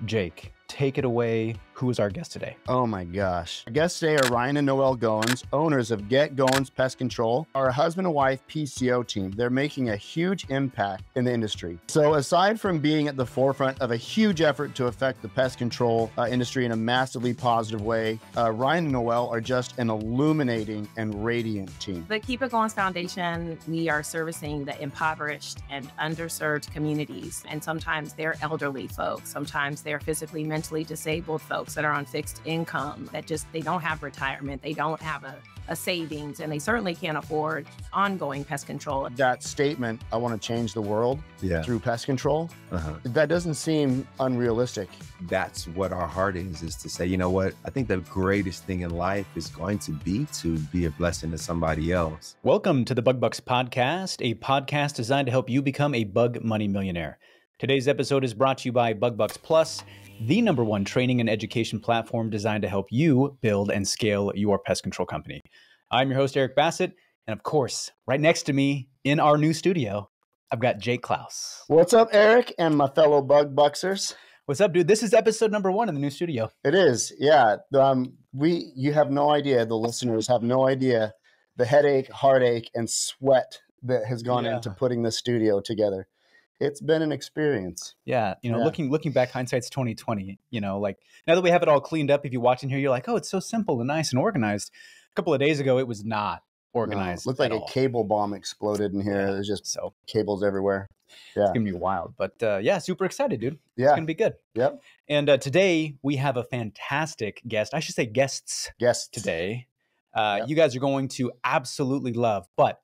Jake, take it away. Who is our guest today? Oh my gosh. Our guests today are Rian and Noelle Goins, owners of Get Goins Pest Control, our husband and wife PCO team. They're making a huge impact in the industry. So aside from being at the forefront of a huge effort to affect the pest control industry in a massively positive way, Rian and Noelle are just an illuminating and radiant team. The Keep It Goins Foundation, we are servicing the impoverished and underserved communities. And sometimes they're elderly folks. Sometimes they're physically, mentally disabled folks that are on fixed income, that they don't have retirement, they don't have a savings, and they certainly can't afford ongoing pest control. That statement, I want to change the world through pest control, that doesn't seem unrealistic. That's what our heart is to say, you know what, I think the greatest thing in life is going to be a blessing to somebody else. Welcome to the Bug Bucks Podcast, a podcast designed to help you become a bug money millionaire. Today's episode is brought to you by Bug Bucks Plus, the #1 training and education platform designed to help you build and scale your pest control company. I'm your host, Eric Bassett, and of course, right next to me in our new studio, I've got Jake Klaus. What's up, Eric and my fellow Bug Bucksers? What's up, dude? This is episode #1 in the new studio. It is, yeah. You have no idea, the listeners have no idea the headache, heartache, and sweat that has gone into putting this studio together. It's been an experience. Yeah, looking back, hindsight's 2020. Like now that we have it all cleaned up, if you watch in here, you're like, oh, it's so simple and nice and organized. A couple of days ago, it was not organized. No, it looked like a cable bomb exploded in here. There's just cables everywhere. Yeah, it's gonna be wild, but super excited, dude. Yeah, it's gonna be good. Yep. And today we have a fantastic guest. I should say guests today. You guys are going to absolutely love, but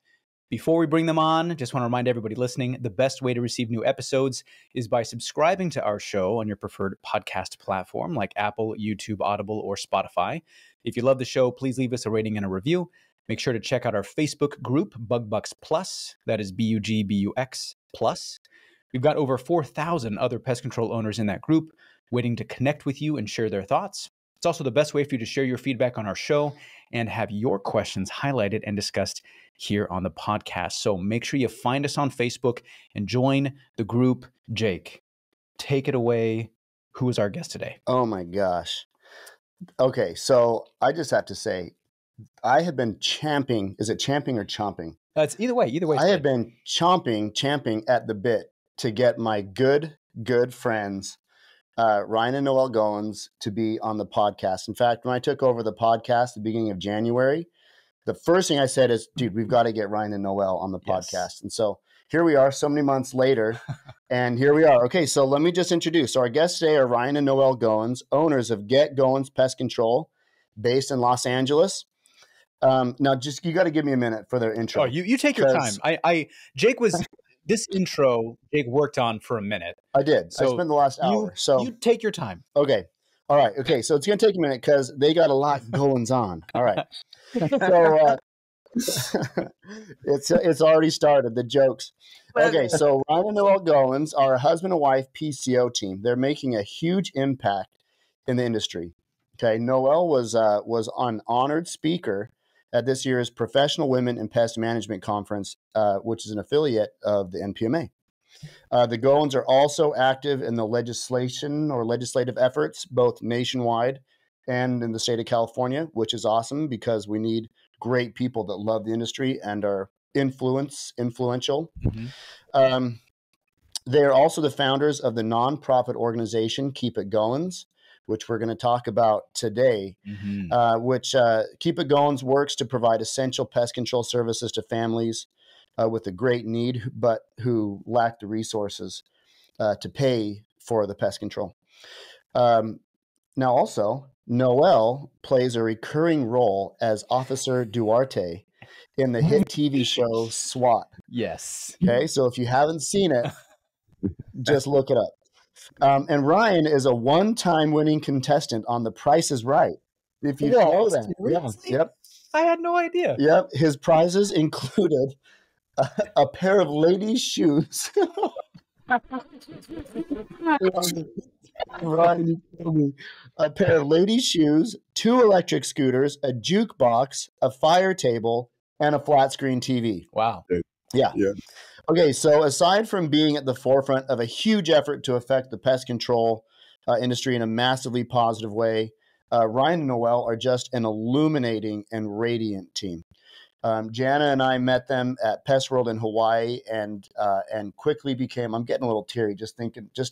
before we bring them on, just want to remind everybody listening, the best way to receive new episodes is by subscribing to our show on your preferred podcast platform like Apple, YouTube, Audible, or Spotify. If you love the show, please leave us a rating and a review. Make sure to check out our Facebook group, Bug Bucks Plus. That is BUGBUX Plus. We've got over 4,000 other pest control owners in that group waiting to connect with you and share their thoughts. It's also the best way for you to share your feedback on our show and have your questions highlighted and discussed here on the podcast. So make sure you find us on Facebook and join the group. Jake, take it away. Who is our guest today? Oh my gosh. Okay, so I just have to say, I have been champing. Is it champing or chomping? It's either way. I have been champing at the bit to get my good friends, Rian and Noelle Goins, to be on the podcast. In fact, when I took over the podcast at the beginning of January, the first thing I said is, dude, we've got to get Rian and Noelle on the podcast. Yes. And so here we are so many months later, and here we are. Okay, so let me just introduce. So our guests today are Rian and Noelle Goins, owners of Get Goins Pest Control, based in Los Angeles. Now, just you got to give me a minute for their intro. Oh, you take your time. This intro Jake worked on for a minate. I did. So I spent the last hour. So you take your time. Okay. All right. Okay. So it's going to take a minute because they got a lot going on. All right. So it's already started, the jokes. Okay. So Rian and Noelle Goins are a husband and wife PCO team. They're making a huge impact in the industry. Okay. Noelle was an honored speaker at this year's Professional Women in Pest Management Conference, which is an affiliate of the NPMA. The Goins are also active in the legislative efforts, both nationwide and in the state of California, which is awesome because we need great people that love the industry and are influential. Mm-hmm. They are also the founders of the nonprofit organization Keep It Goins, which we're going to talk about today, which Keep It Goins works to provide essential pest control services to families with a great need, but who lack the resources to pay for the pest control. Now also, Noelle plays a recurring role as Officer Duarte in the hit TV show SWAT. Yes. Okay, so if you haven't seen it, just look it up. And Rian is a one-time winning contestant on The Price is Right. If you know that. Really? Yep. I had no idea. Yep. His prizes included a pair of ladies' shoes. A pair of ladies' shoes, 2 electric scooters, a jukebox, a fire table, and a flat screen TV. Wow. Yeah. Okay, so aside from being at the forefront of a huge effort to affect the pest control industry in a massively positive way. Ryan and Noelle are just an illuminating and radiant team. Jana and I met them at Pest World in Hawaii, and quickly became. I'm getting a little teary just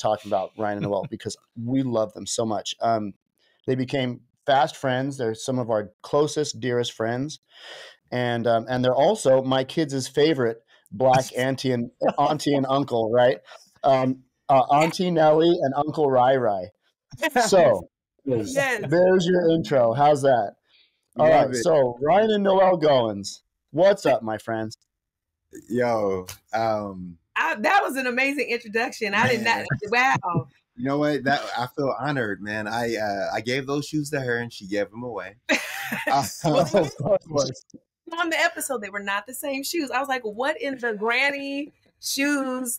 talking about Ryan and Noelle because we love them so much. They became fast friends. They're some of our closest, dearest friends, and they're also my kids' favorite black auntie and uncle, right? Auntie Nellie and Uncle Rai Rai. So Yes. there's your intro. How's that? All right. So Ryan and Noelle Goins, what's up, my friends? Yo, that was an amazing introduction. I did not. Wow. You know what? That I feel honored, man. I gave those shoes to her, and she gave them away. On the episode, they were not the same shoes. I was like, "What in the granny shoes?"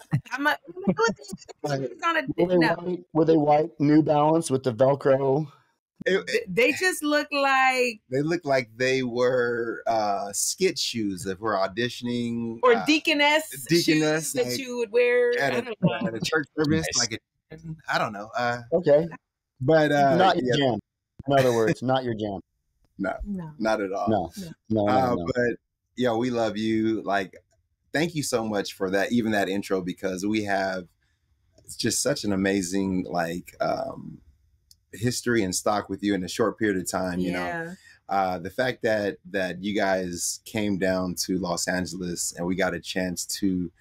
Were they white New Balance with the Velcro? They just look like they were skit shoes that were auditioning or deaconess shoes that you would wear at a church service. I don't know. Okay, but not your jam. In other words, not your jam. No, not at all. No. But yeah, we love you. Like, thank you so much for that. Even that intro, because we have just such an amazing history and stock with you in a short period of time. You know, the fact that you guys came down to Los Angeles and we got a chance to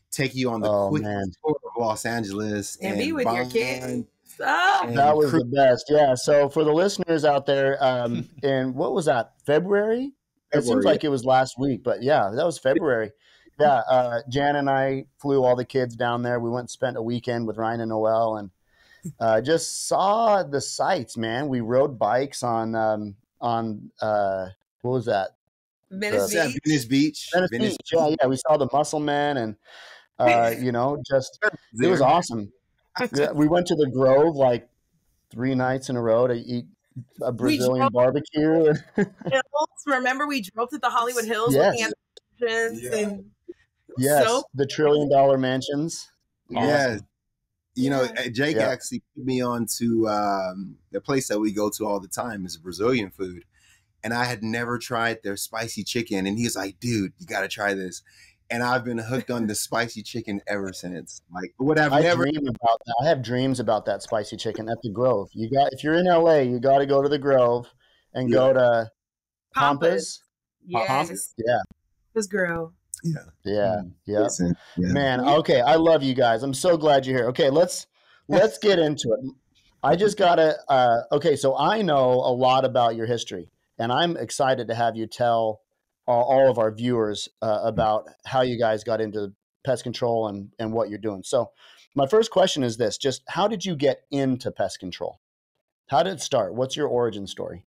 take you on the quick tour of Los Angeles and be with your kids. That was the best. Yeah. So for the listeners out there, and what was that? February? It seems like it was last week, but yeah, that was February. Yeah. Jan and I flew all the kids down there. We went and spent a weekend with Ryan and Noelle and just saw the sights, man. We rode bikes on what was that? Venice Beach. Yeah. We saw the Muscle Men and it was awesome. Yeah, we went to the Grove like 3 nights in a row to eat a Brazilian barbecue. Remember, we drove to the Hollywood Hills looking at the mansions the $1 trillion mansions. Yes. You know, Jake actually put me on to the place that we go to all the time is Brazilian food. And I had never tried their spicy chicken. And he was like, dude, you got to try this. And I've been hooked on the spicy chicken ever since. Like, I have dreams about that spicy chicken at the Grove. If you're in LA, you got to go to the Grove and go to Pampas. Yes. Yeah. This girl. Yeah. Man, okay. I love you guys. I'm so glad you're here. Okay, let's get into it. I just gotta. Okay, so I know a lot about your history, and I'm excited to have you tell all of our viewers about how you guys got into pest control and what you're doing. So my first question is this, just how did you get into pest control? How did it start? What's your origin story?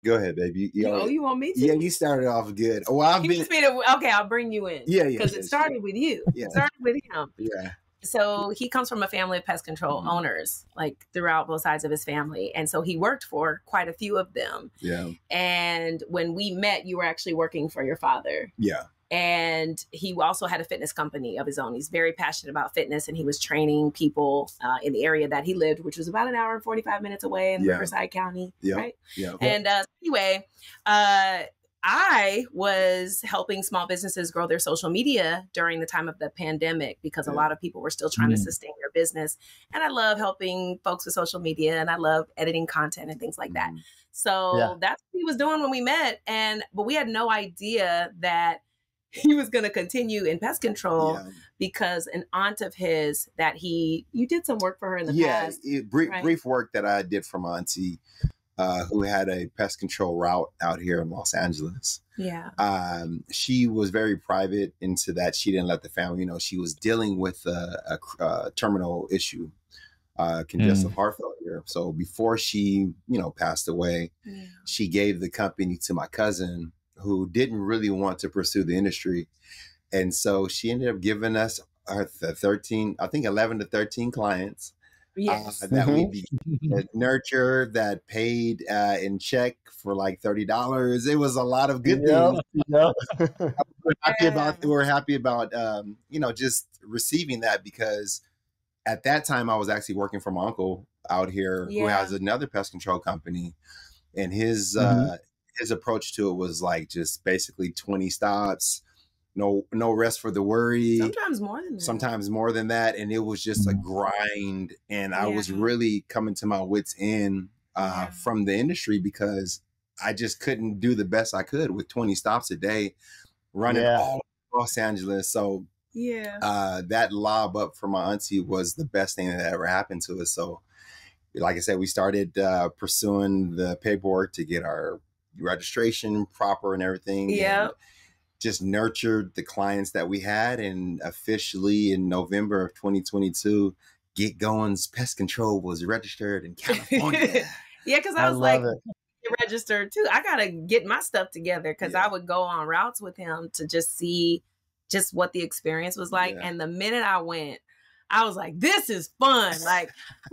Go ahead, baby. You want me to? Yeah, you started off good. Well, okay, I'll bring you in. Yeah. Because it started with you. Yeah. It started with him. Yeah. So he comes from a family of pest control owners, like throughout both sides of his family. And so he worked for quite a few of them. Yeah. And when we met, you were actually working for your father. Yeah. And he also had a fitness company of his own. He's very passionate about fitness, and he was training people in the area that he lived, which was about an hour and 45 minutes away in Riverside County. Yeah. Right. Yeah. And anyway, I was helping small businesses grow their social media during the time of the pandemic because a lot of people were still trying to sustain their business. And I love helping folks with social media, and I love editing content and things like that. So that's what he was doing when we met. But we had no idea that he was going to continue in pest control because an aunt of his that you did some work for her in the past. Brief work that I did for my auntie. Who had a pest control route out here in Los Angeles. Yeah. She was very private into that. She didn't let the family know she was dealing with a terminal issue, congestive heart failure. So before she, passed away, she gave the company to my cousin who didn't really want to pursue the industry. And so she ended up giving us her 11 to 13 clients. Yes. That we nurture, that paid in check for like $30. It was a lot of good things. We're happy about just receiving that because at that time, I was actually working for my uncle out here who has another pest control company. And his approach to it was like just basically 20 stops, no rest for the worry. Sometimes more than that. And it was just a grind. And I was really coming to my wits' end from the industry because I just couldn't do the best I could with 20 stops a day running all Los Angeles. So that lob up for my auntie was the best thing that ever happened to us. So like I said, we started pursuing the paperwork to get our registration proper and everything. Yeah. Just nurtured the clients that we had. And officially in November of 2022, Get Goins Pest Control was registered in California. Because I was like, registered too. I got to get my stuff together because I would go on routes with him to just see just what the experience was like. And the minute I went, I was like, this is fun. Like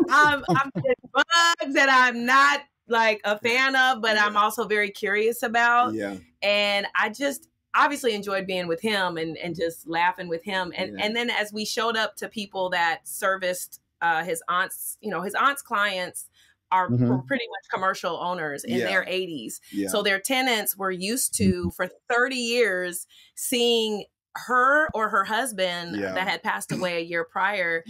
I'm getting bugs that I'm not like a fan of, but I'm also very curious about. Yeah. And I just obviously enjoyed being with him and just laughing with him. And then as we showed up to people that serviced his aunt's, his aunt's clients are pretty much commercial owners in their 80s. Yeah. So their tenants were used to, for 30 years, seeing her or her husband that had passed away a year prior,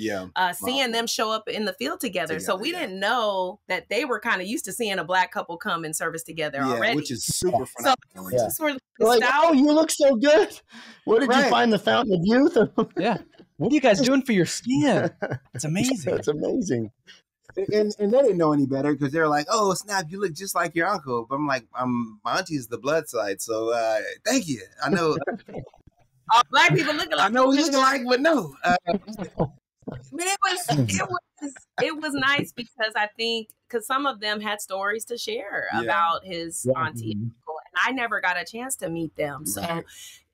seeing them show up in the field together. So we didn't know that they were kind of used to seeing a Black couple come and service together already. Which is super fun. So like, oh, you look so good. Where did you find the fountain of youth? What are you guys doing for your skin? It's amazing. That's amazing. And they didn't know any better because they're like, oh, snap, you look just like your uncle. But I'm like, my auntie is the blood side. So thank you. I know. Black people looking like I know we looking like, but no. It was nice because I think some of them had stories to share about his auntie and uncle, and I never got a chance to meet them. So,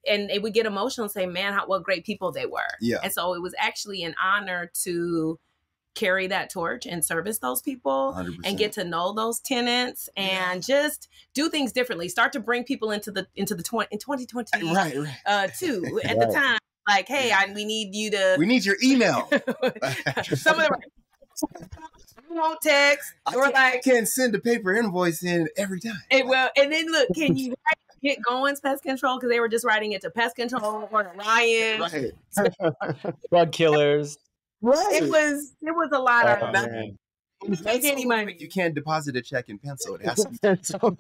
and it would get emotional and say, man, what great people they were. Yeah. And so it was actually an honor to carry that torch and service those people 100%. And get to know those tenants and just do things differently. Start to bring people into the in 2020 too at the time. Like, hey, we need you to. We need your email. Some of them won't text. I can't send a paper invoice in every time. And then look, can you Get Goins Pest Control? Because they were just writing it to Pest Control or to Rian. Bug killers. Right. It was a lot of nothing. Make any money. You can't deposit a check in pencil. It has to be pencil.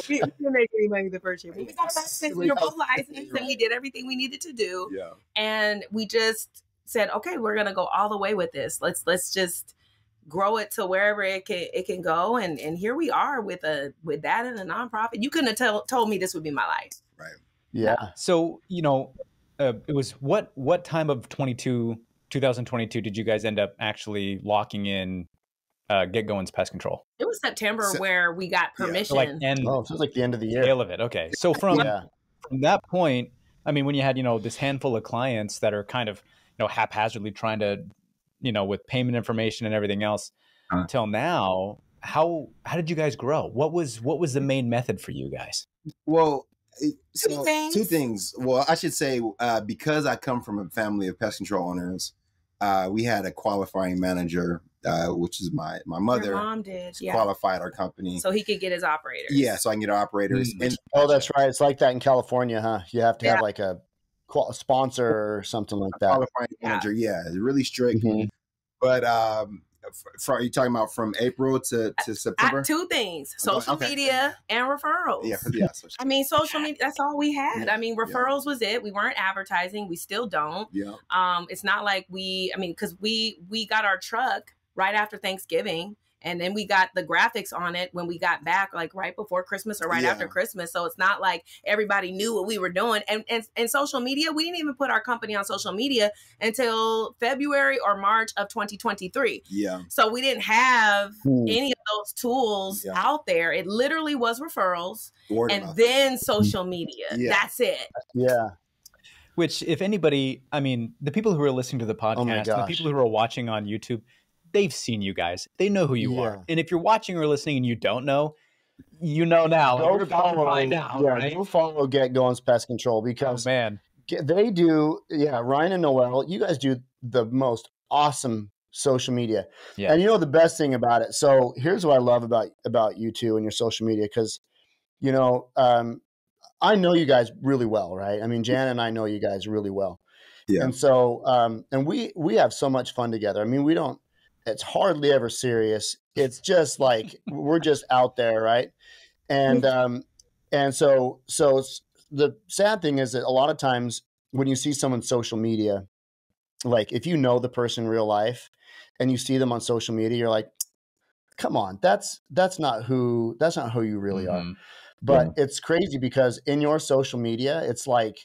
We didn't make any money the first year. We got we were both licensed and we did everything we needed to do. Yeah. And we just said, okay, we're gonna go all the way with this. Let's just grow it to wherever it can go. And here we are with that and a nonprofit. You couldn't have told me this would be my life. Right. Yeah. So, it was what time of 2022 did you guys end up actually locking in Get Goins Pest Control? It was September where we got permission. Yeah. So it was like the end of the year. Tail of it. Okay. So from that point, I mean, when you had, this handful of clients that are kind of, haphazardly trying to, with payment information and everything else until now, how did you guys grow? What was the main method for you guys? Well, two things. Well, I should say, because I come from a family of pest control owners, we had a qualifying manager, which is my mother. Your mom did, qualified our company. So he could get his operators. Yeah, so I can get operators. Mm-hmm. That's right. It's like that in California, huh? You have to have like a sponsor or something like that. Qualifying manager, it's really strict. Mm-hmm. But are you talking about from April to September? Two things: social media and referrals. I mean, social media. That's all we had. I mean, referrals was it. We weren't advertising. We still don't. Yeah. It's not like because we got our truck right after Thanksgiving. And then we got the graphics on it when we got back, like right before Christmas or right after Christmas. So it's not like everybody knew what we were doing. And social media, we didn't even put our company on social media until February or March of 2023. Yeah. So we didn't have any of those tools out there. It literally was referrals then social media. Yeah. That's it. Yeah. Which, if anybody, the people who are listening to the podcast, the people who are watching on YouTube, they've seen you guys. They know who you are. And if you're watching or listening and you don't know, you know now. Go follow Get Goins Pest Control because they do. Yeah, Ryan and Noelle, you guys do the most awesome social media. Yeah. And you know the best thing about it. So here's what I love about you two and your social media, because you know, I know you guys really well, right? I mean, Jan and I know you guys really well. Yeah. And so, and we have so much fun together. I mean, it's hardly ever serious. It's just like, we're just out there. Right. And, so the sad thing is that a lot of times when you see someone's social media, like if you know the person in real life and you see them on social media, you're like, come on, that's not who you really are. But it's crazy because in your social media, it's like,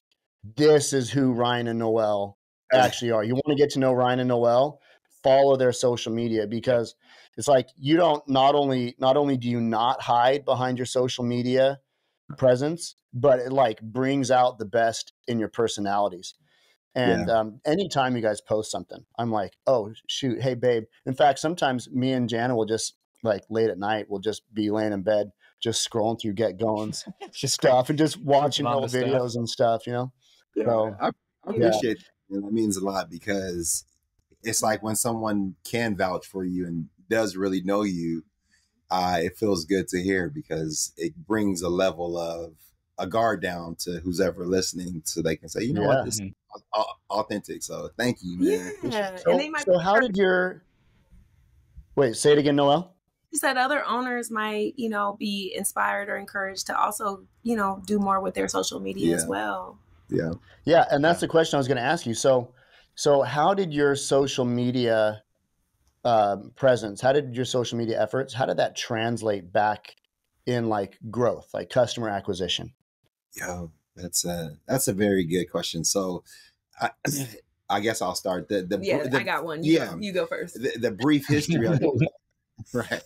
this is who Ryan and Noelle actually are. You want to get to know Ryan and Noelle, follow their social media, because it's like, you don't, not only do you not hide behind your social media presence, but it like brings out the best in your personalities. And anytime you guys post something, I'm like, oh shoot, hey babe. In fact, sometimes me and Jana will just, like, late at night, we'll just be laying in bed, just scrolling through Get Goins just stuff and just watching old videos and stuff, you know? Yeah, so, I appreciate that. That means a lot, because it's like when someone can vouch for you and does really know you, it feels good to hear, because it brings a level of a guard down to who's ever listening, so they can say, you know what, this is authentic. So thank you, man. Yeah. So how did wait, say it again, Noelle? You said other owners might, you know, be inspired or encouraged to also, you know, do more with their social media as well. Yeah. Yeah. And that's the question I was going to ask you. So how did your social media presence, how did your social media efforts, how did that translate back in like growth, like customer acquisition? Yo, that's a very good question. So I guess I'll start. I got one. You go first. The brief history of it. Right.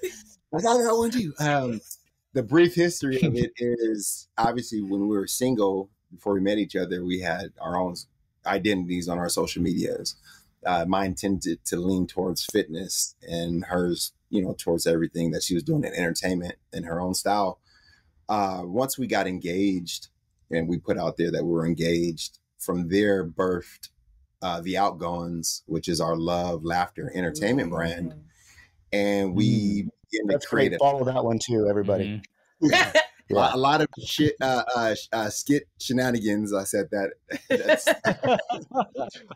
I got one too. The brief history of it is, obviously, when we were single, before we met each other, we had our own identities on our social medias. Mine tended to lean towards fitness, and hers, you know, towards everything that she was doing in entertainment in her own style. Once we got engaged and we put out there that we were engaged, from there birthed the Outgoings, which is our love, laughter, entertainment brand. And we that's great. Follow that one too, everybody. A lot of shit, skit shenanigans. I said that.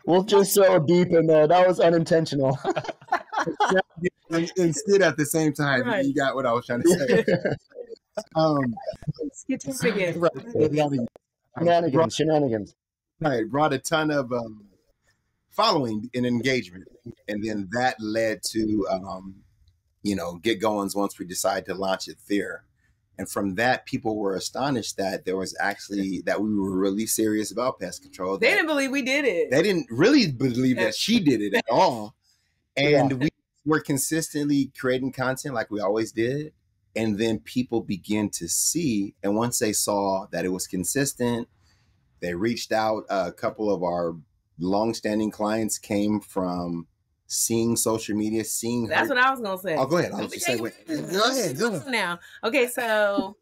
We'll just throw a beep in there. That was unintentional. And skit at the same time. Right. You got what I was trying to say. Shenanigans. Right. Brought a ton of following and engagement. And then that led to, Get Goins once we decided to launch it there. And from that, people were astonished that there was actually, that we were really serious about pest control. They didn't believe we did it. They didn't really believe that she did it at all. And we were consistently creating content like we always did. And then people began to see, and once they saw that it was consistent, they reached out. A couple of our longstanding clients came from seeing social media, seeing That's what I was going to say. Oh, go ahead. I was just saying, go ahead. Now. Okay, so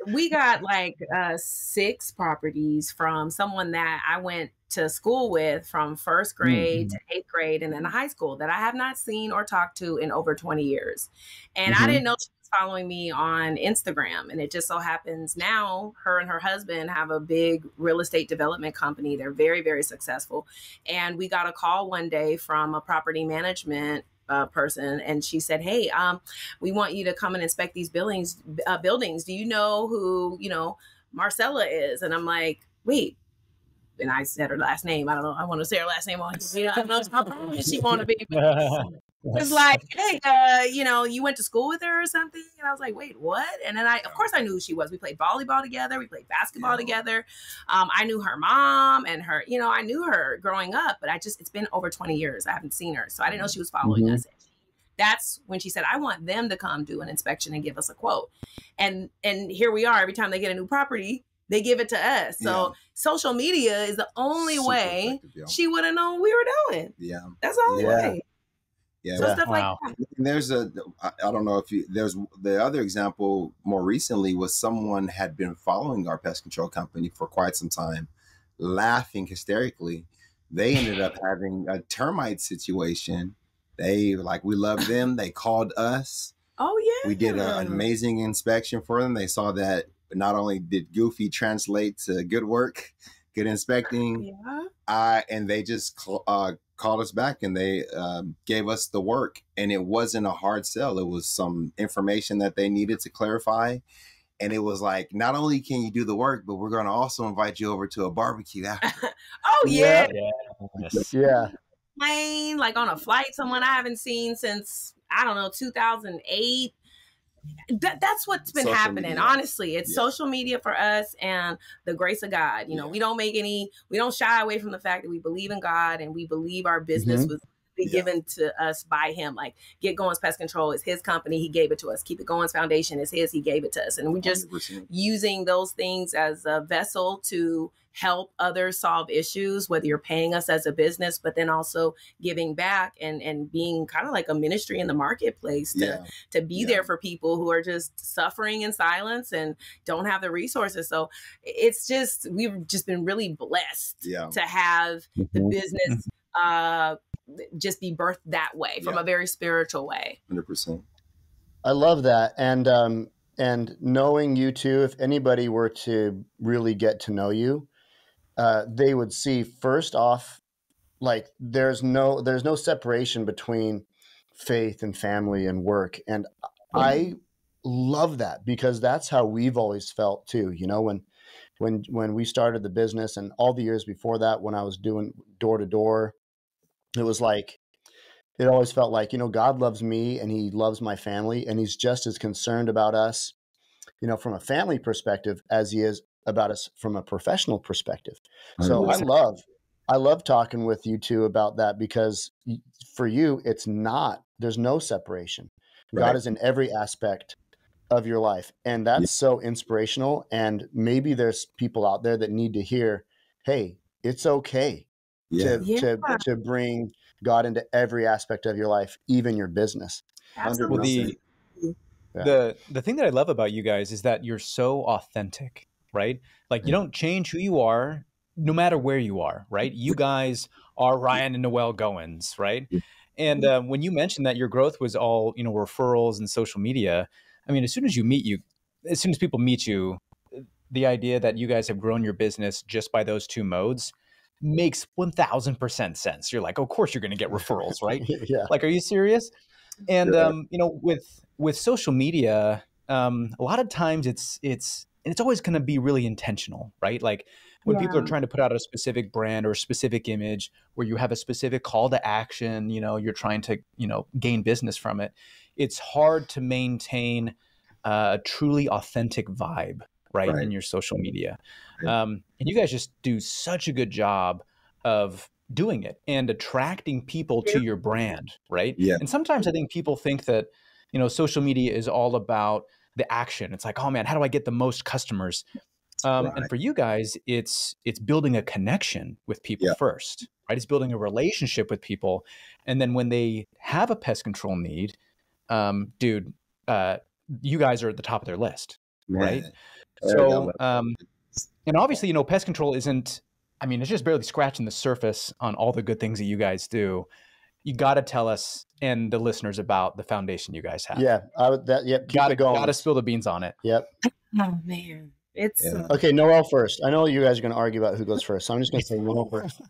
we got like 6 properties from someone that I went to school with from 1st grade to 8th grade, and then high school, that I have not seen or talked to in over 20 years. And I didn't know she was following me on Instagram. And it just so happens now her and her husband have a big real estate development company. They're very, very successful. And we got a call one day from a property management person, and she said, hey, we want you to come and inspect these buildings. Do you know who, Marcella is? And I'm like, wait. And I said her last name. I don't know. I want to say her last name on. I don't know how she want to be. It's like, hey, you went to school with her or something. And I was like, wait, what? And then of course I knew who she was. We played volleyball together. We played basketball together. I knew her mom and her, I knew her growing up, but it's been over 20 years. I haven't seen her. So I didn't know she was following us. That's when she said, I want them to come do an inspection and give us a quote. And here we are. Every time they get a new property, they give it to us. So social media is the only way she would have known we were doing. Yeah. That's the only way. Yeah. So stuff like that. And there's I don't know if there's the other example more recently was someone had been following our pest control company for quite some time, laughing hysterically They ended up having a termite situation. They we love them. They called us. Oh yeah. We did an amazing inspection for them. They saw that not only did Goofy translate to good work, good inspecting, and they just called us back, and they gave us the work. And it wasn't a hard sell. It was some information that they needed to clarify. And it was like, not only can you do the work, but we're going to also invite you over to a barbecue after. Oh yeah. Yeah. Plane, like on a flight, someone I haven't seen since, I don't know, 2008. That's what's been happening. Media. Honestly, it's social media for us and the grace of God. You know, we don't shy away from the fact that we believe in God and we believe our business was given to us by him. Like Get Goins Pest Control is his company. He gave it to us. Keep It Goins Foundation is his. He gave it to us. And we just 100%. Using those things as a vessel to help others solve issues, whether you're paying us as a business, but then also giving back and being kind of like a ministry in the marketplace to be there for people who are just suffering in silence and don't have the resources. So it's just, we've just been really blessed to have the business just be birthed that way, from a very spiritual way. 100%. I love that. And knowing you two, if anybody were to really get to know you, they would see first off, like there's no separation between faith and family and work. And I love that, because that's how we've always felt too. You know, when we started the business and all the years before that, when I was doing door to door, it was like, it always felt like, you know, God loves me and he loves my family, and he's just as concerned about us, you know, from a family perspective as he is about us from a professional perspective. So I love talking with you two about that, because for you, there's no separation. Right. God is in every aspect of your life. And that's so inspirational. And maybe there's people out there that need to hear, hey, it's okay to bring God into every aspect of your life, even your business. Absolutely. Well, the thing that I love about you guys is that you're so authentic, right? Like you don't change who you are, no matter where you are, right? You guys are Rian and Noelle Goins, right? And when you mentioned that your growth was all, you know, referrals and social media, I mean, as soon as people meet you, the idea that you guys have grown your business just by those two modes makes 1000% sense. You're like, of course you're going to get referrals, right? Like, are you serious? And you know, with social media, a lot of times it's always going to be really intentional, right? Like when people are trying to put out a specific brand or a specific image where you have a specific call to action, you know, you're trying to, you know, gain business from it. It's hard to maintain a truly authentic vibe, right. in your social media. And you guys just do such a good job of doing it and attracting people to your brand, right? And sometimes I think people think that, you know, social media is all about the action. It's like, oh man, how do I get the most customers? And for you guys, it's building a connection with people first, right? It's building a relationship with people. And then when they have a pest control need, you guys are at the top of their list, right? So, and obviously, you know, pest control isn't, I mean, it's just barely scratching the surface on all the good things that you guys do. You got to tell us and the listeners about the foundation you guys have. Keep it going. Got to spill the beans on it. Oh man, it's okay. Noelle first. I know you guys are going to argue about who goes first, so I'm just going to say Noelle first.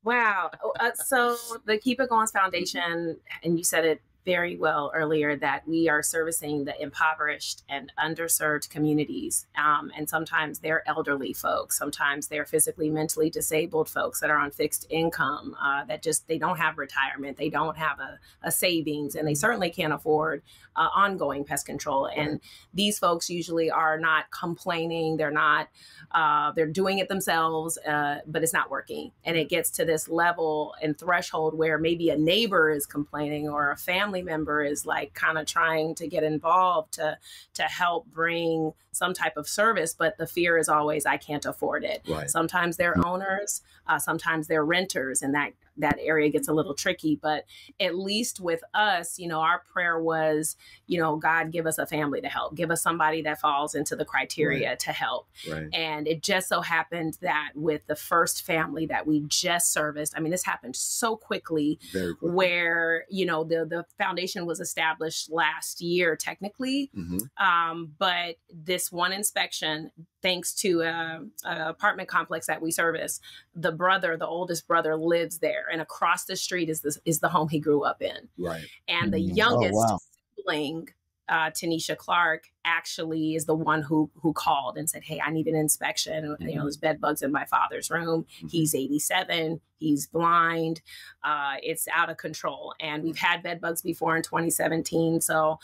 Wow. So the Keep It Goins Foundation, and you said it very well earlier, that we are servicing the impoverished and underserved communities. And sometimes they're elderly folks, sometimes they're physically, mentally disabled folks that are on fixed income, they don't have retirement, they don't have a savings, and they certainly can't afford ongoing pest control. And these folks usually are not complaining. They're doing it themselves, but it's not working. And it gets to this level and threshold where maybe a neighbor is complaining or a family member is like kind of trying to get involved to help bring some type of service, but the fear is always, I can't afford it. Sometimes they're owners, sometimes they're renters, and that area gets a little tricky. But at least with us, our prayer was, God, give us a family to help, give us somebody that falls into the criteria to help. Right. And it just so happened that with the first family that we just serviced, I mean, this happened so quickly, Very quickly. where, the foundation was established last year, technically. But this one inspection, thanks to an apartment complex that we service, the oldest brother lives there, and across the street is the home he grew up in. Right. And the youngest sibling, Tanisha Clark, actually is the one who called and said, hey, I need an inspection. There's bed bugs in my father's room. He's 87. He's blind. It's out of control. And we've had bed bugs before in 2017. So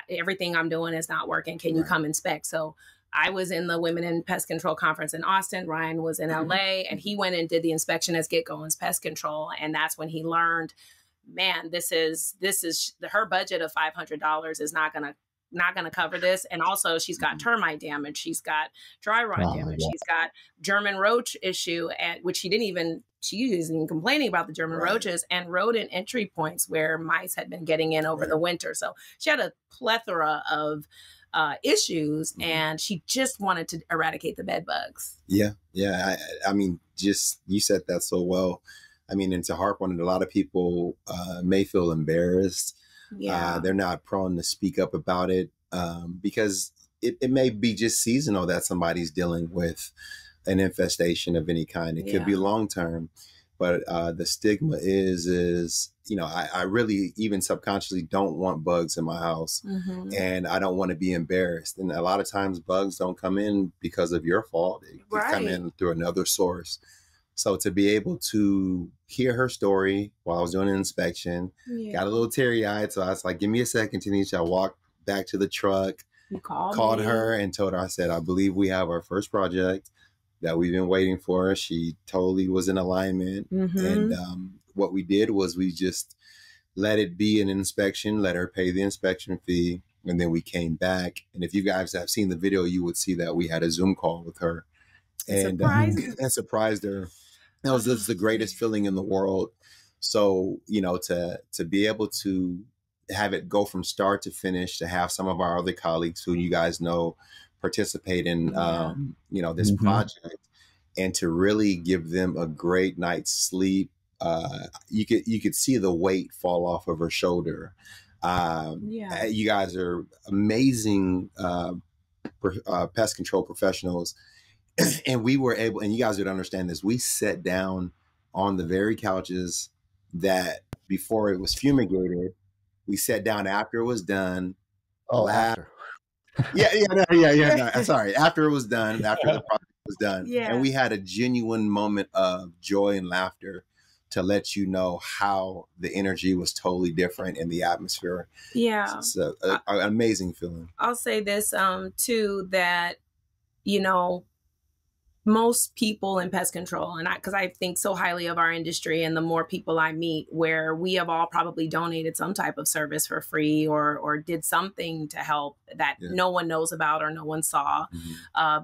everything I'm doing is not working. Can you come inspect? So I was in the Women in Pest Control conference in Austin. Ryan was in LA, and he went and did the inspection as Get Goins Pest Control. And that's when he learned, man, this is her budget of $500 is not gonna cover this. And also she's got termite damage, she's got dry rot damage, she's got German roach issue, which she isn't even complaining about the German roaches, and rodent entry points where mice had been getting in over the winter. So she had a plethora of issues, and she just wanted to eradicate the bed bugs. Yeah. I mean, just you said that so well. I mean, and to harp on it, a lot of people may feel embarrassed. They're not prone to speak up about it because it may be just seasonal that somebody's dealing with an infestation of any kind. It could be long term, but the stigma is I really even subconsciously don't want bugs in my house, and I don't want to be embarrassed. And a lot of times bugs don't come in because of your fault. They come in through another source. So to be able to hear her story while I was doing an inspection, got a little teary-eyed. So I was like, give me a second, Tanisha. I walked back to the truck, called her and told her, I said, I believe we have our first project that we've been waiting for. She totally was in alignment. And what we did was we just let it be an inspection, let her pay the inspection fee. And then we came back. And if you guys have seen the video, you would see that we had a Zoom call with her and surprised her. That was just the greatest feeling in the world. So, to be able to have it go from start to finish, to have some of our other colleagues who you guys know participate in, this project, and to really give them a great night's sleep. You could see the weight fall off of her shoulder. You guys are amazing pest control professionals. And we were able, and you guys would understand this, we sat down on the very couches that before it was fumigated, we sat down after it was done. After. Sorry. After it was done, after the project was done. And we had a genuine moment of joy and laughter to let you know how the energy was totally different in the atmosphere. It's an amazing feeling. I'll say this, too, that, most people in pest control, and because I think so highly of our industry, and the more people I meet where we have all probably donated some type of service for free or did something to help that no one knows about or no one saw,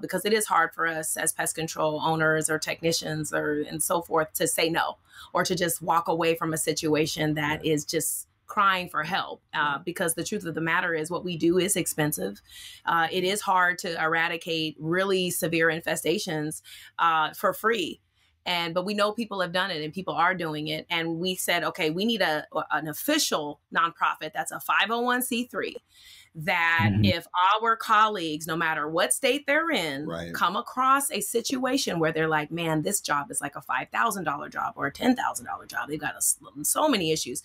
because it is hard for us as pest control owners or technicians and so forth to say no, or to just walk away from a situation that is just crying for help, because the truth of the matter is what we do is expensive. It is hard to eradicate really severe infestations for free. But we know people have done it and people are doing it. And we said, okay, we need an official nonprofit that's a 501c3, that if our colleagues, no matter what state they're in, come across a situation where they're like, man, this job is like a $5,000 job or a $10,000 job. They've got so many issues.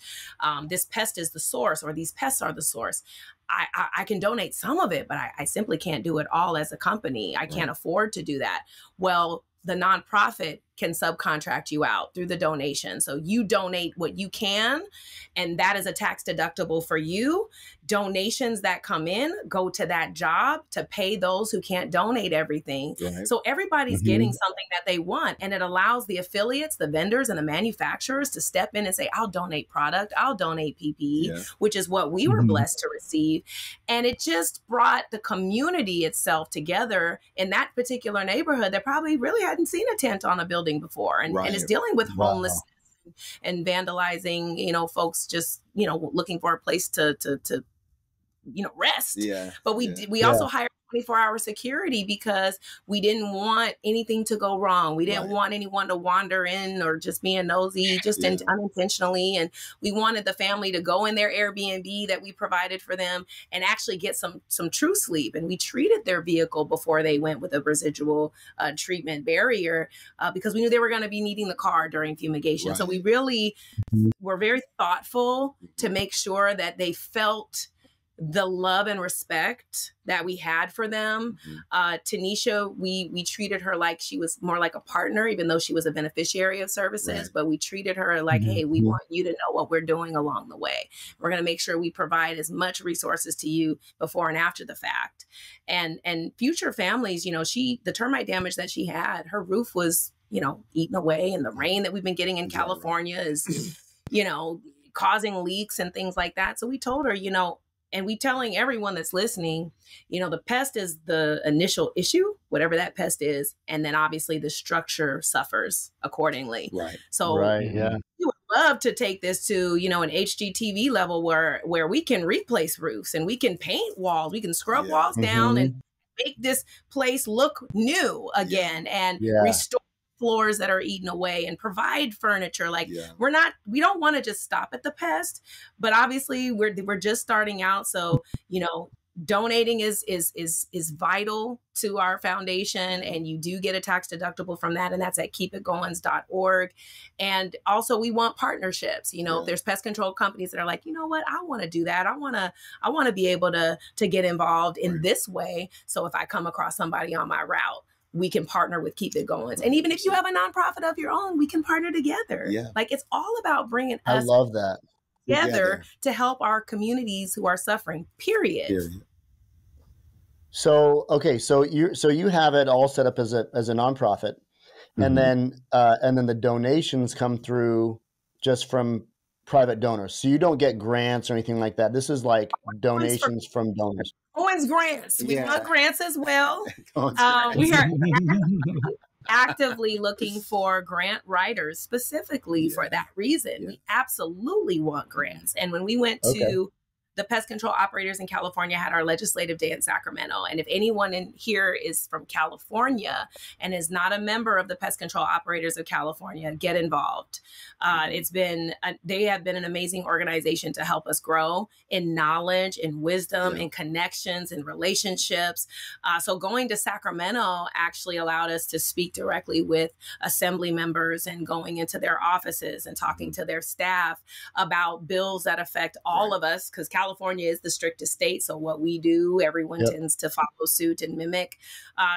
This pest is the source, or these pests are the source. I can donate some of it, but I simply can't do it all as a company. I can't afford to do that. Well, the nonprofit can subcontract you out through the donation. So you donate what you can, and that is a tax deductible for you. Donations that come in go to that job to pay those who can't donate everything. So everybody's getting something that they want, and it allows the affiliates, the vendors, and the manufacturers to step in and say, I'll donate product, I'll donate PPE, which is what we were blessed to receive. And it just brought the community itself together in that particular neighborhood that probably really hadn't seen a tent on a building before, and is dealing with homelessness and vandalizing, you know, folks just, you know, looking for a place to you know, rest. Yeah. But we also hired 24-hour security because we didn't want anything to go wrong. We didn't want anyone to wander in or just being nosy, just unintentionally. And we wanted the family to go in their Airbnb that we provided for them and actually get some true sleep. And we treated their vehicle before they went with a residual treatment barrier because we knew they were going to be needing the car during fumigation. So we really were very thoughtful to make sure that they felt the love and respect that we had for them. Tanisha, we treated her like she was more like a partner, even though she was a beneficiary of services, but we treated her like, hey, we want you to know what we're doing along the way. We're going to make sure we provide as much resources to you before and after the fact. And future families, you know, the termite damage that she had, her roof was, you know, eaten away, and the rain that we've been getting in California is, you know, causing leaks and things like that. So we told her, you know, and we telling everyone that's listening, you know, the pest is the initial issue, whatever that pest is. And then obviously the structure suffers accordingly. So we would love to take this to, you know, an HGTV level where we can replace roofs and we can paint walls, we can scrub walls down and make this place look new again and restore floors that are eaten away and provide furniture. Like we don't want to just stop at the pest, but obviously we're just starting out. So, you know, donating is vital to our foundation, and you do get a tax deductible from that, and that's at keepitgoins.org. And also we want partnerships. You know, there's pest control companies that are like, you know what, I want to do that. I want to be able to get involved in this way. So if I come across somebody on my route, we can partner with Keep It Goins. And even if you have a nonprofit of your own, we can partner together. Like, it's all about bringing us together to help our communities who are suffering, period. So, okay. So you have it all set up as a nonprofit, and then the donations come through just from private donors. So you don't get grants or anything like that. This is like donations from donors. Goins grants. We want grants as well. We are actively looking for grant writers specifically for that reason. We absolutely want grants. And when we went to the pest control operators in California, had our legislative day in Sacramento. And if anyone in here is from California and is not a member of the pest control operators of California, get involved. They have been an amazing organization to help us grow in knowledge, in wisdom, in connections, in relationships. So going to Sacramento actually allowed us to speak directly with assembly members and going into their offices and talking to their staff about bills that affect all of us, because California is the strictest state. So what we do, everyone tends to follow suit and mimic.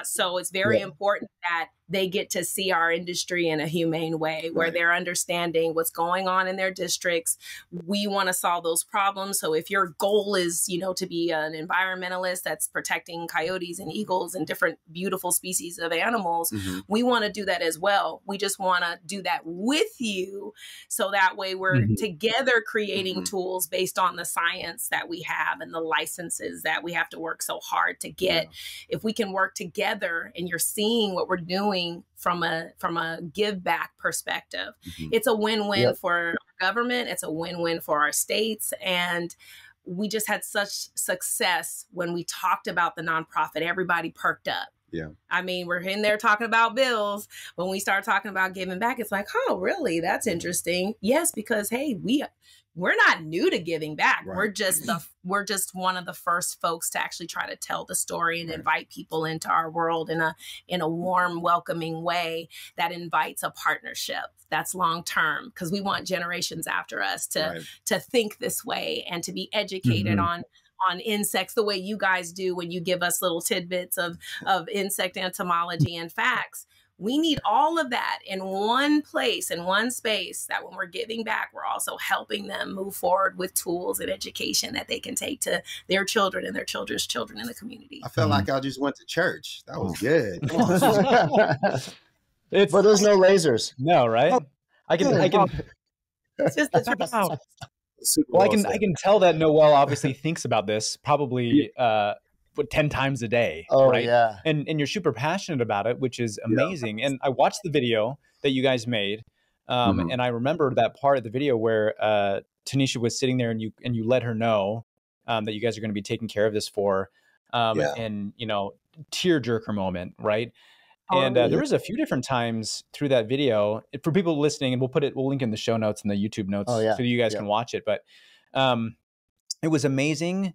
So it's very important that they get to see our industry in a humane way, where they're understanding what's going on in their districts. We want to solve those problems. So if your goal is, you know, to be an environmentalist that's protecting coyotes and eagles and different beautiful species of animals, we want to do that as well. We just want to do that with you. So that way we're together creating tools based on the science that we have and the licenses that we have to work so hard to get. If we can work together and you're seeing what we're doing from a give back perspective, it's a win-win for our government. It's a win-win for our states. And we just had such success when we talked about the nonprofit. Everybody perked up. I mean, we're in there talking about bills. When we start talking about giving back, it's like, oh, really? That's interesting. Yes, because hey, we're not new to giving back. We're just one of the first folks to actually try to tell the story and invite people into our world in a warm, welcoming way that invites a partnership that's long term, because we want generations after us to think this way and to be educated on insects the way you guys do when you give us little tidbits of insect entomology and facts. We need all of that in one place, in one space, that when we're giving back, we're also helping them move forward with tools and education that they can take to their children and their children's children in the community. I felt like I just went to church. That was good. But there's no lasers. No, right? I can. It's just the truth. Well, I can tell that Noelle obviously thinks about this probably 10 times a day. Right? Yeah. And you're super passionate about it, which is amazing. And I watched the video that you guys made. And I remember that part of the video where Tanisha was sitting there and you let her know that you guys are going to be taking care of this for, and, you know, tearjerker moment, right? And there was a few different times through that video for people listening, and we'll link in the show notes and the YouTube notes so you guys can watch it. But it was amazing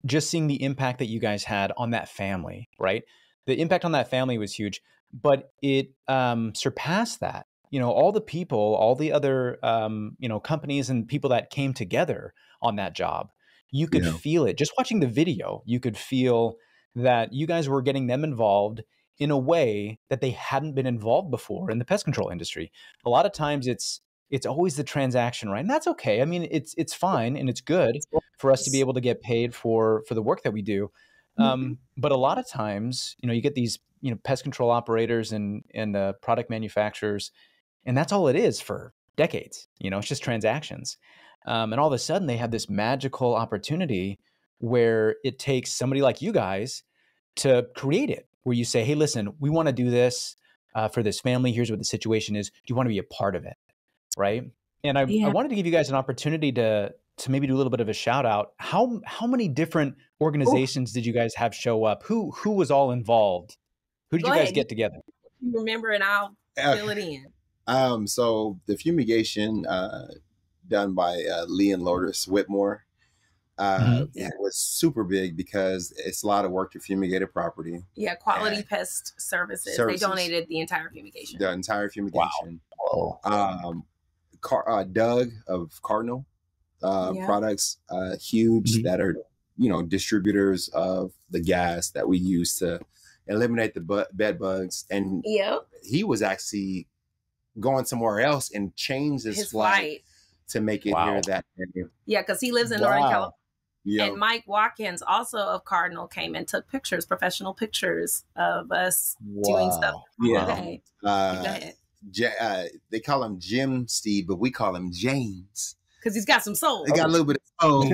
just seeing the impact that you guys had on that family, right? The impact on that family was huge, but it surpassed that. You know, all the people, all the other, you know, companies and people that came together on that job, you could feel it. Just watching the video, you could feel that you guys were getting them involved in a way that they hadn't been involved before in the pest control industry. A lot of times it's always the transaction, right? And that's okay. I mean, it's fine and it's good for us to be able to get paid for the work that we do. But a lot of times, you know, you get these, you know, pest control operators and product manufacturers, and that's all it is for decades. You know, it's just transactions. And all of a sudden they have this magical opportunity where it takes somebody like you guys to create it, where you say, hey, listen, we want to do this for this family. Here's what the situation is. Do you want to be a part of it? Right. And I wanted to give you guys an opportunity to maybe do a little bit of a shout out. How many different organizations did you guys have show up? Who was all involved? Who did you guys get together? You remember, and I'll fill it in. So the fumigation done by Lee and Lourdes Whitmore it was super big because it's a lot of work to fumigate a property. Yeah, Quality Pest Services. They donated the entire fumigation. The entire fumigation. Wow. Doug of Cardinal Products, huge, that are, you know, distributors of the gas that we use to eliminate the bed bugs. And he was actually going somewhere else and changed his flight to make it here that day. Yeah, because he lives in Northern California. And Mike Watkins, also of Cardinal, came and took pictures, professional pictures of us doing stuff. Go ahead. They call him Jim Steve, but we call him James. Because he's got some soul. He got a little bit of soul.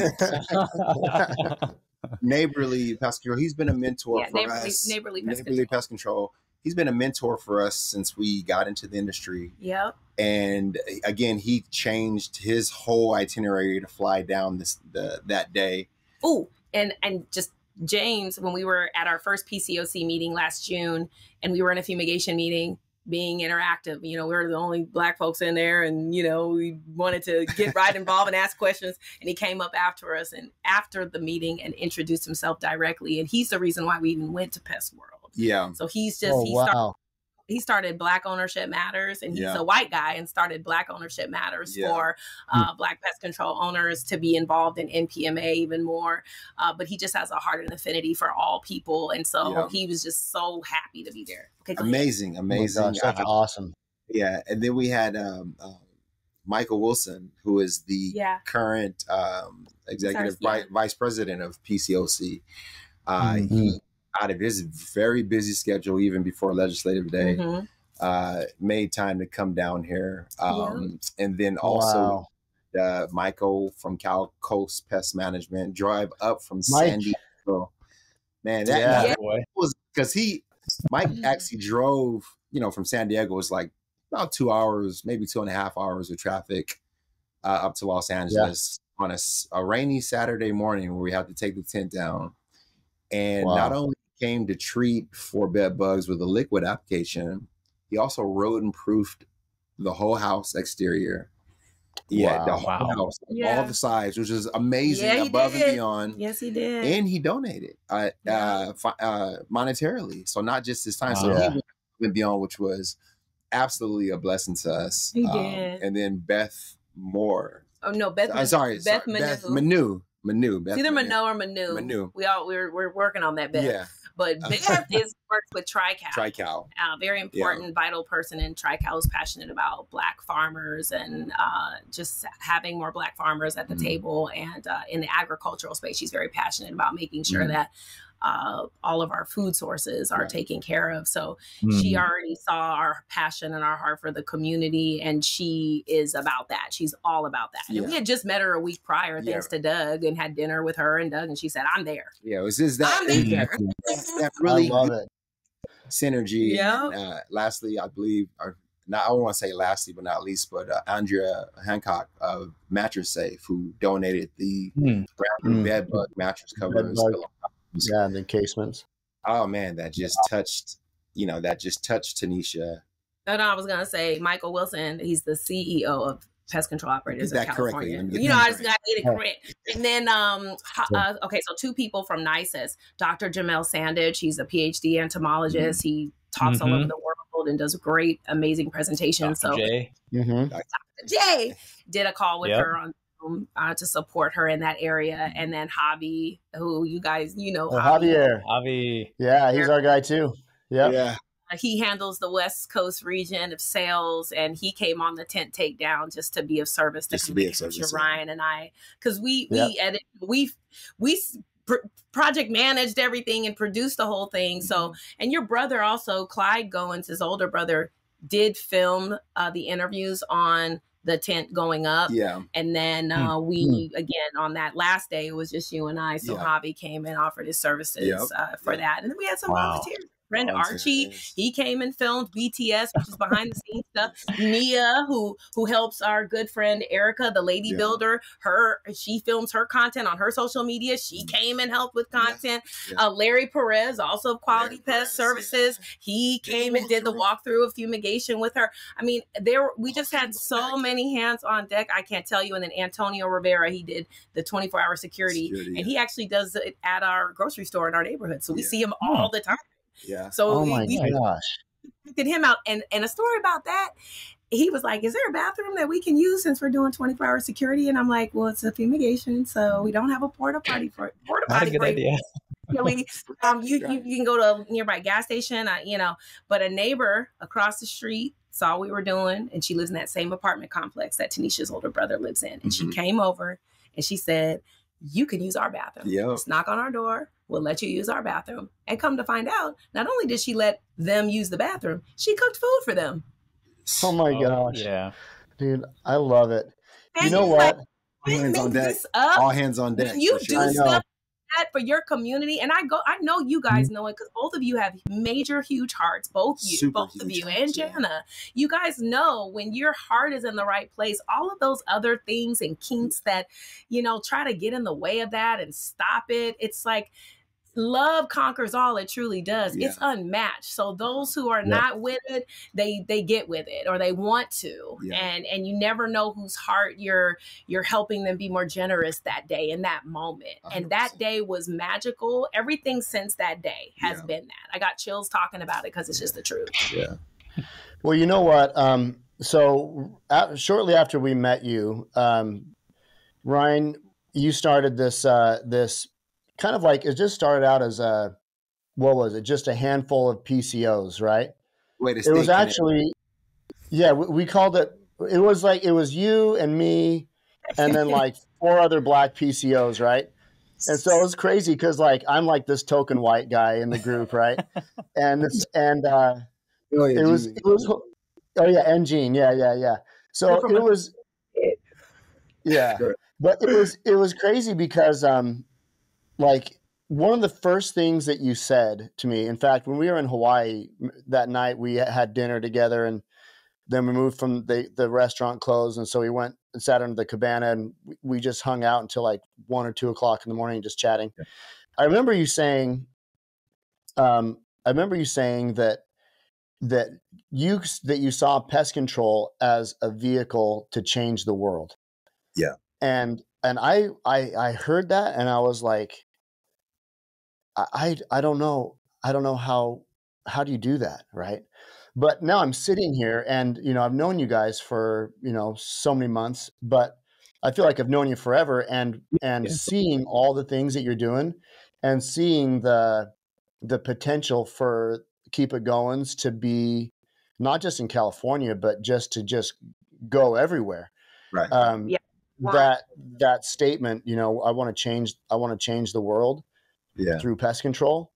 Neighborly Pest Control. He's been a mentor for us. Neighborly Pest Control. He's been a mentor for us since we got into the industry. Yep. And again, he changed his whole itinerary to fly down that day. Oh, and just James, when we were at our first PCOC meeting last June, and we were in a fumigation meeting, being interactive, you know, we were the only Black folks in there, and, you know, we wanted to get right involved and ask questions. And he came up after us and after the meeting and introduced himself directly. And he's the reason why we even went to Pest World. Yeah. So he's just, he started Black Ownership Matters, and he's a white guy and started Black Ownership Matters for Black pest control owners to be involved in NPMA even more. But he just has a heart and affinity for all people. And so he was just so happy to be there. Okay, amazing. Oh my gosh, that's awesome. Yeah. And then we had Michael Wilson, who is the current executive vice president of PCOC. He, out of his very busy schedule, even before legislative day, made time to come down here. And then also Michael from Cal Coast Pest Management drive up from San Diego. Man, that was because Mike actually drove, you know, from San Diego. It was like about 2 hours, maybe 2.5 hours of traffic up to Los Angeles on a rainy Saturday morning where we had to take the tent down. And not only came to treat for bed bugs with a liquid application, he also rodent proofed the whole house exterior. The whole house, all the sides, which is amazing, above and beyond. Yes, he did. And he donated monetarily. So not just his time. So he went beyond, which was absolutely a blessing to us. He did. And then Beth Moore. Oh no, Beth. Beth Manu. It's either Manu or Manu. We're working on that, Beth. Yeah. But Beth works with Tri-Cal. Very important, vital person in Tri-Cal, who's passionate about Black farmers and just having more Black farmers at the table. And in the agricultural space, she's very passionate about making sure that all of our food sources are taken care of. So she already saw our passion and our heart for the community, and she is about that. She's all about that. And we had just met her a week prior, thanks to Doug, and had dinner with her and Doug, and she said, "I'm there." Yeah, it was just that. I'm there. That really I love it. Synergy. Yeah. Lastly, I believe I don't want to say lastly, but not least, but Andrea Hancock of Mattress Safe, who donated the bed bug mattress covers. Yeah, the encasements. Oh man, that just touched Tanisha. And I was gonna say Michael Wilson. He's the CEO of Pest Control Operators of California. I just got to get it correct. And then, okay, so 2 people from NICES. Dr. Jamel Sandage, he's a PhD entomologist. He talks all over the world and does great, amazing presentations. Dr. J. Dr. J did a call with her on Zoom to support her in that area. And then Javi, who you guys, Javier. Yeah, he's our guy too. Yep. Yeah. He handles the West Coast region of sales, and he came on the tent takedown just to be of service to Ryan and I, because we edit, we project managed everything and produced the whole thing. So, and your brother also, Clyde Goins, his older brother, did film the interviews on the tent going up. Yeah. And then we, again, on that last day, it was just you and I. So Javi came and offered his services for that. And then we had some volunteers. Friend Archie, he came and filmed BTS, which is behind the scenes stuff. Nia, who helps our good friend Erica, the lady builder, she films her content on her social media. She came and helped with content. Larry Perez, also of Quality Pest Services, he came and did the walkthrough of fumigation with her. I mean, we just had so many hands on deck. I can't tell you. And then Antonio Rivera, he did the 24-hour security, and he actually does it at our grocery store in our neighborhood. So we see him all the time. Yeah. So we did him out, and a story about that. He was like, "Is there a bathroom that we can use since we're doing 24-hour security?" And I'm like, "Well, it's a fumigation, so we don't have a porta potty for it." Not a good idea. You can go to a nearby gas station, But a neighbor across the street saw what we were doing, and she lives in that same apartment complex that Tanisha's older brother lives in, and she came over and she said, "You can use our bathroom. Just knock on our door. We'll let you use our bathroom." And come to find out, not only did she let them use the bathroom, she cooked food for them. Oh my gosh. Yeah. Dude, I love it. And you know what? Hands on deck. All hands on deck. You do stuff like that for your community. And I know you guys know it because both of you have major, huge hearts. Both of you and Jana. You guys know when your heart is in the right place, all of those other things and kinks that, try to get in the way of that and stop it. It's like, love conquers all. It truly does. It's unmatched. So those who are not with it, they get with it, or they want to. And you never know whose heart you're helping them be more generous that day in that moment. 100%. And that day was magical. Everything since that day has been that. I got chills talking about it because it's just the truth. Yeah. Well, you know what? So shortly after we met you, Ryan, you started this kind of like, it just started out as just a handful of PCOs, right? It was actually, we called it was you and me and then like 4 other black PCOs, right? And so it was crazy because like I'm like this token white guy in the group, right? And and Gene, yeah. So it was, but it was crazy because like one of the first things that you said to me, in fact, when we were in Hawaii that night, we had dinner together, and then we moved from the restaurant closed. And so we went and sat under the cabana, and we just hung out until like 1 or 2 o'clock in the morning, just chatting. Yeah. I remember you saying that you saw pest control as a vehicle to change the world. Yeah. And I heard that, and I was like, I don't know how do you do that, right? But now I'm sitting here, and I've known you guys for so many months, but I feel like I've known you forever, and seeing all the things that you're doing, and seeing the potential for Keep It Goins to be not just in California, but to go everywhere. Right. That statement, I want to change the world through pest control.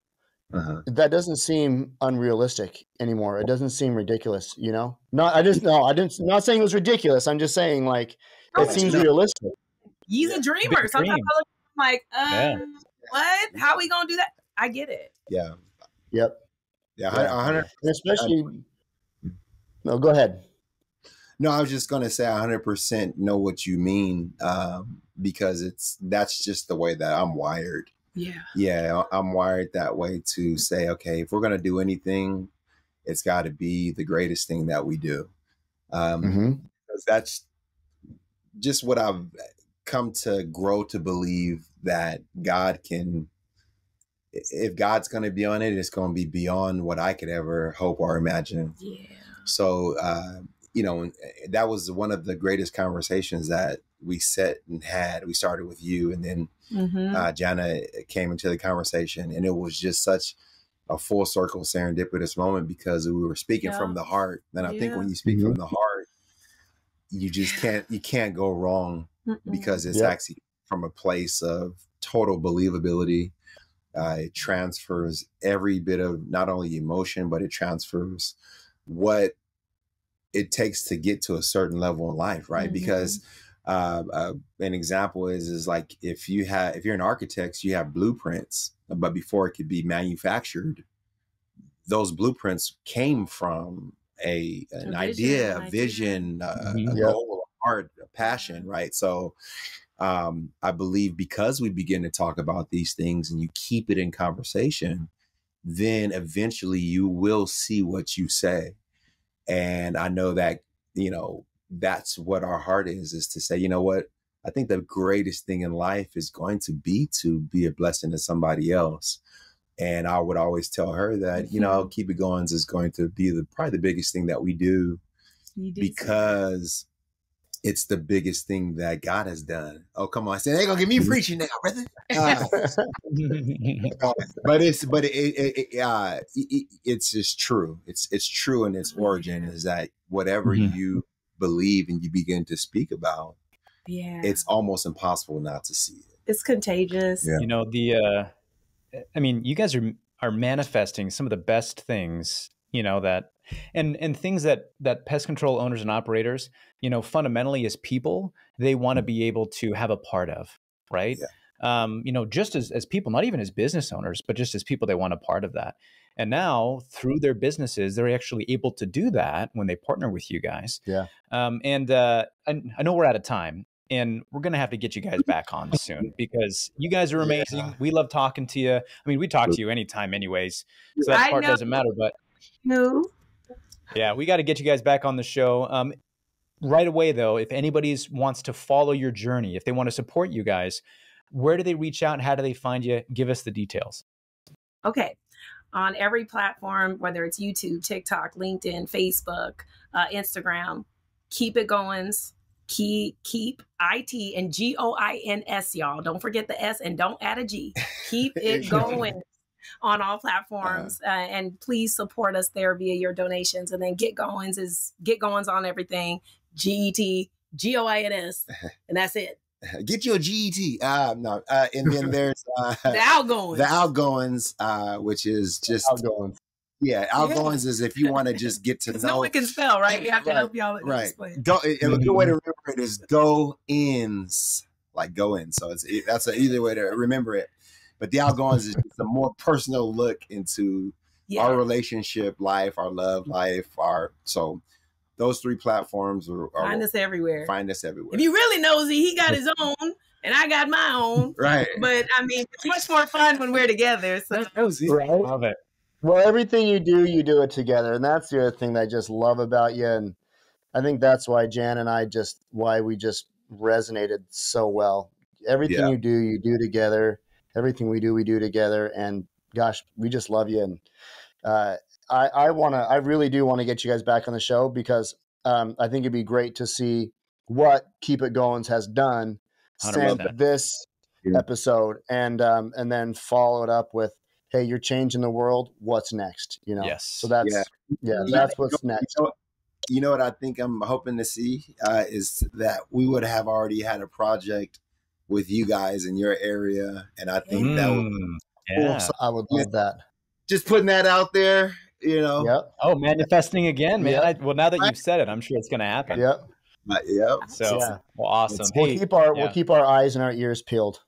Uh-huh. That doesn't seem unrealistic anymore. It doesn't seem ridiculous, not saying it was ridiculous. I'm just saying like it seems realistic. He's a dreamer. Sometimes I'm like, what? How are we gonna do that? I get it. Yeah. Yep. Yeah. 100. Especially. No, go ahead. No, I was just going to say 100% know what you mean, because that's just the way that I'm wired. Yeah, I'm wired that way to say, okay, if we're going to do anything, it's got to be the greatest thing that we do. Because that's just what I've come to grow to believe, that God can, if God's going to be on it, it's going to be beyond what I could ever hope or imagine. Yeah. So, you know, that was one of the greatest conversations that we sat and had. We started with you, and then Jana came into the conversation, and it was just such a full circle serendipitous moment, because we were speaking from the heart. And I think when you speak from the heart, you just can't go wrong, because it's actually from a place of total believability. It transfers every bit of not only emotion, but it transfers what it takes to get to a certain level in life, right? Because an example is like, if you're an architect, you have blueprints, but before it could be manufactured, those blueprints came from an idea, a vision, a goal, a heart, a passion, right? So I believe because we begin to talk about these things and you keep it in conversation, then eventually you will see what you say. And I know that, you know, that's what our heart is to say, you know what, I think the greatest thing in life is going to be a blessing to somebody else. And I would always tell her that, you know, Keep It Going is going to be probably the biggest thing that we do, because it's the biggest thing that God has done. Oh, come on. I said, they gonna get me preaching now, brother. But it's just true. It's true in its origin, is that whatever you believe and you begin to speak about, it's almost impossible not to see it. It's contagious. You know, I mean, you guys are manifesting some of the best things, you know, that and things that pest control owners and operators, you know, fundamentally as people, they want to be able to have a part of, right? You know, just as people, not even as business owners, but just as people, they want a part of that. And now through their businesses, they're actually able to do that when they partner with you guys. And I know we're out of time, and we're going to have to get you guys back on soon, because you guys are amazing. We love talking to you. I mean, we talk to you anytime anyways, so that part doesn't matter. But yeah, we got to get you guys back on the show. Right away, though, if anybody wants to follow your journey, if they want to support you guys, where do they reach out? How do they find you? Give us the details. Okay. On every platform, whether it's YouTube, TikTok, LinkedIn, Facebook, Instagram, Keep It Goins. Keep IT and GOINS, y'all. Don't forget the S and don't add a G. Keep It Going on all platforms. And please support us there via your donations. And then Get Goins on everything. GET, GOINS. And that's it. Get your GET. No. And then there's the Outgoings. The Outgoings, which is just Outgoings. Yeah, Outgoings is if you want to just get to know. No one can spell, right? We have to help y'all explain. A good way to remember it is Goins, like go in. So that's an easy way to remember it. But the Outgoings is just a more personal look into our relationship life, our love life, so those three platforms are find us everywhere. Find us everywhere. If you really nosy, he got his own. And I got my own. Right. But I mean, it's much more fun when we're together. So right? Love it. Well, everything you do it together. And that's the other thing that I just love about you. And I think that's why Jan and I why we just resonated so well. Everything you do together. Everything we do together. And gosh, we just love you. And I really do want to get you guys back on the show, because I think it'd be great to see what Keep It Goins has done since this episode, and then follow it up with, hey, you're changing the world. What's next? You know? Yes. So that's that's what's next. You know what I think I'm hoping to see is that we would have already had a project with you guys in your area, and I think that would cool. So I would love that. Just putting that out there, you know. Yep. Oh, manifesting again, man. Yep. Well, now that you've said it, I'm sure it's going to happen. Yep. So, well, awesome. We'll keep our eyes and our ears peeled.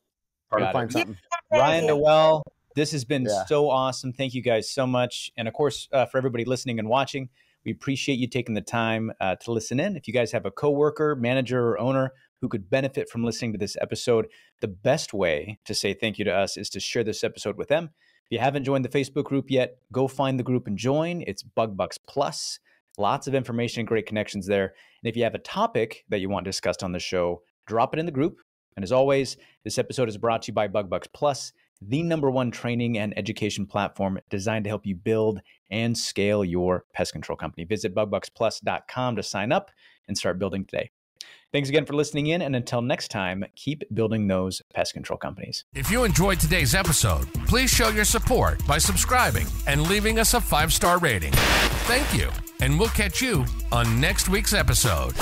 Got to find something. Ryan, Noelle, this has been so awesome. Thank you guys so much. And of course, for everybody listening and watching, We appreciate you taking the time to listen in. If you guys have a coworker, manager, or owner who could benefit from listening to this episode, the best way to say thank you to us is to share this episode with them. If you haven't joined the Facebook group yet, go find the group and join. It's Bug Bucks Plus. Lots of information and great connections there. And if you have a topic that you want discussed on the show, drop it in the group. And as always, this episode is brought to you by Bug Bucks Plus, the #1 training and education platform designed to help you build and scale your pest control company. Visit bugbucksplus.com to sign up and start building today. Thanks again for listening in, and until next time, keep building those pest control companies. If you enjoyed today's episode, please show your support by subscribing and leaving us a 5-star rating. Thank you, and we'll catch you on next week's episode.